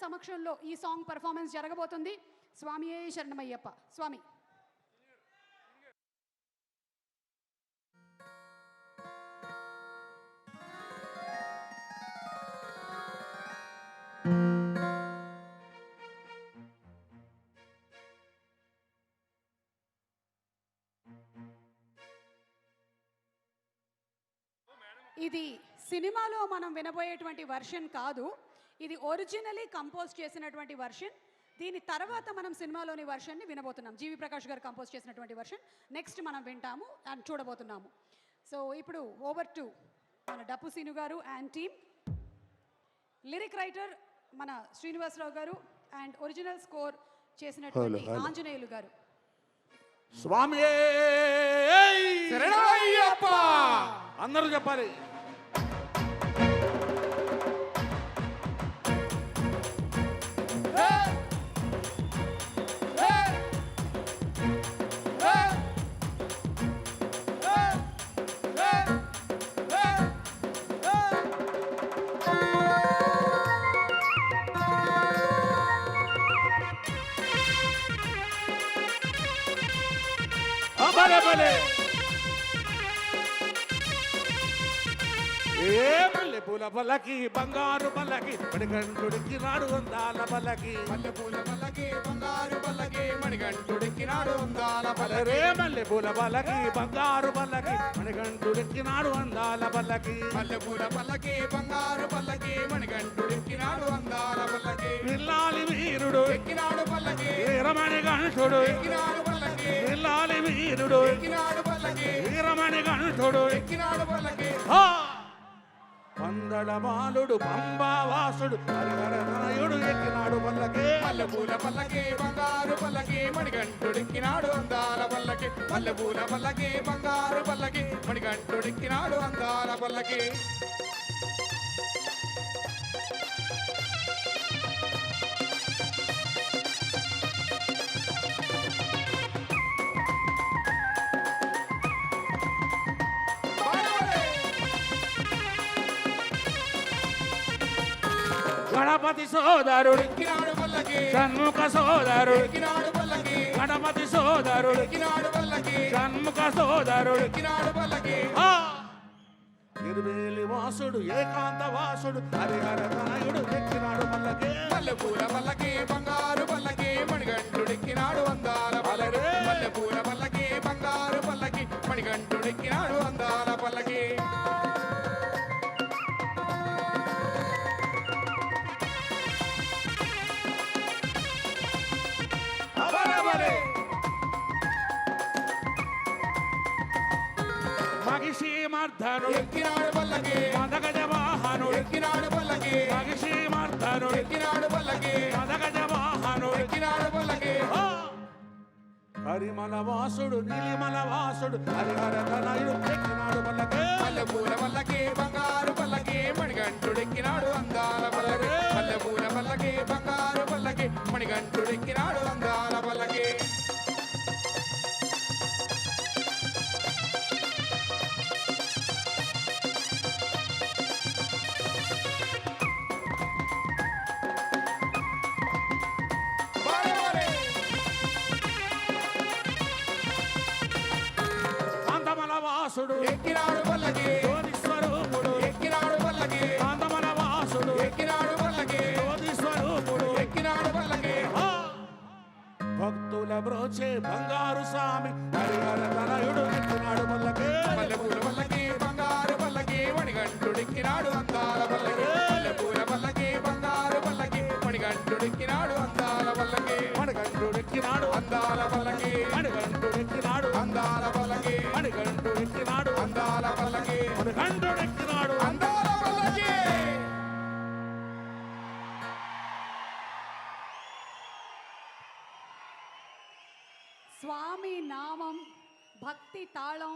సమక్షంలో ఈ song performance జరగబోతుంది. స్వామియే శరణమయ్యప్ప. స్వామి. ఇది సినిమాలో మనం వినబోయేటువంటి వర్షన్ కాదు, ఇది ఒరిజినలీ కంపోజ్ చేసినటువంటి వర్షన్. దీని తర్వాత మనం సినిమాలోని వర్షన్ని వినబోతున్నాం. జీవి ప్రకాష్ గారు కంపోజ్ చేసినటువంటి వర్షన్ నెక్స్ట్ మనం వింటాము అండ్ చూడబోతున్నాము. సో ఇప్పుడు ఓవర్ టు మన డప్పు సీను గారు అండ్ టీమ్. లిరిక్ రైటర్ మన శ్రీనివాసరావు గారు అండ్ ఒరిజినల్ స్కోర్ చేసినటువంటి ఆంజనేయులు గారు. స్వామి అందరూ చెప్పాలి. మల్లె పూల పల్లకి బంగారు పల్లకి మణికంఠుడికి నాడు అందాల పల్లకి. మల్లె పూల పల్లకి బంగారు పల్లకి మణికంఠుడికి నాడు అందాల పల్లరే. మల్లె పూల పల్లకి బంగారు పల్లకి మణికంఠుడికి నాడు అందాల పల్లకి. మల్లె పూల పల్లకి బంగారు పల్లకి మణికంఠుడికి నాడు అందాల పల్లకి. పిల్లాలి వీరుడు ఎక్కినాడు పల్లకి వీరమణికంఠుడు. ఎక్కినాడు పల్లకి పిల్లాలి వీరుడు ఎక్కినాడు పల్లకి వీరమణికంఠుడు. ఎక్కినాడు పల్లకి. పందడమాలుడు పంబావాసుడు హరిహరనాయుడు ఎక్కినాడు పల్లకి. మల్లె పూల పల్లకి బంగారు పల్లకి మణికంఠుడిక్కినాడు అందాల పల్లకి. మల్లె పూల పల్లకి బంగారు పల్లకి మణికంఠుడిక్కినాడు అందాల పల్లకి. గణపతి సోదరుడు ఎక్కినాడు పల్లకి షణ్ముఖ సోదరుడు. ఎక్కినాడు పల్లకి గణపతి సోదరుడు ఎక్కినాడు పల్లకి షణ్ముఖ సోదరుడు. ఎక్కినాడు పల్లకి. ఇరువేలి వాసుడు ఏకాంత వాసుడు హరిహరనాయుడు ఎక్కినాడు పల్లకి. మల్లె పూల పల్లకి బంగారు పల్లకి మణికంఠుడిక్కినాడు అందాల పల్లకి. మల్లె పూల పల్లకి బంగారు పల్లకి మణికంఠుడిక్కినాడు అందాల పల్లకి. మగిషీమర్ధనుడు ఎక్కినాడు పల్లకి మదగజ వాహనుడు. ఎక్కినాడు పల్లకి మగిషీమర్ధనుడు ఎక్కినాడు పల్లకి మదగజ వాహనుడు. ఎక్కినాడు పల్లకి. హరిమల వాసుడు నీలిమల వాసుడు హరిహరనాయుడు ఎక్కినాడు పల్లకి. మల్లె పూల పల్లకి బంగారు పల్లకి మణికంఠుడిక్కినాడు అందాల పల్లకి. మల్లె పూల పల్లకి బంగారు పల్లకి మణికంఠుడిక్కినాడు అందాల పల్లకి. కాంతమల వాసుడు ఎక్కినాడు పల్లకి జ్యోతి స్వరూపుడు. ఎక్కినాడు పల్లకి కాంతమల వాసుడు ఎక్కినాడు పల్లకి జ్యోతి స్వరూపుడు. ఎక్కినాడు పల్లకి. భక్తుల బ్రోచే బంగారు స్వామి హరిహరనాయుడు ఎక్కినాడు పల్లకి. మల్లె పూల పల్లకి బంగారు పల్లకి మణికంఠుడిక్కినాడు అందాల పల్లకి. మల్లె పూల పల్లకి బంగారు పల్లకి మణికంఠుడిక్కినాడు అందాల పల్లకి. మణికంఠుడెక్కినాడు అందాల పల్లకి మణికంఠుడెక్కినాడు అందాల పల్లకి మణికంఠుడెక్కినాడు అందాల పల్లకి మణికంఠుడెక్కినాడు. అందాల పల్లకి. స్వామి నామం, భక్తి తాళం,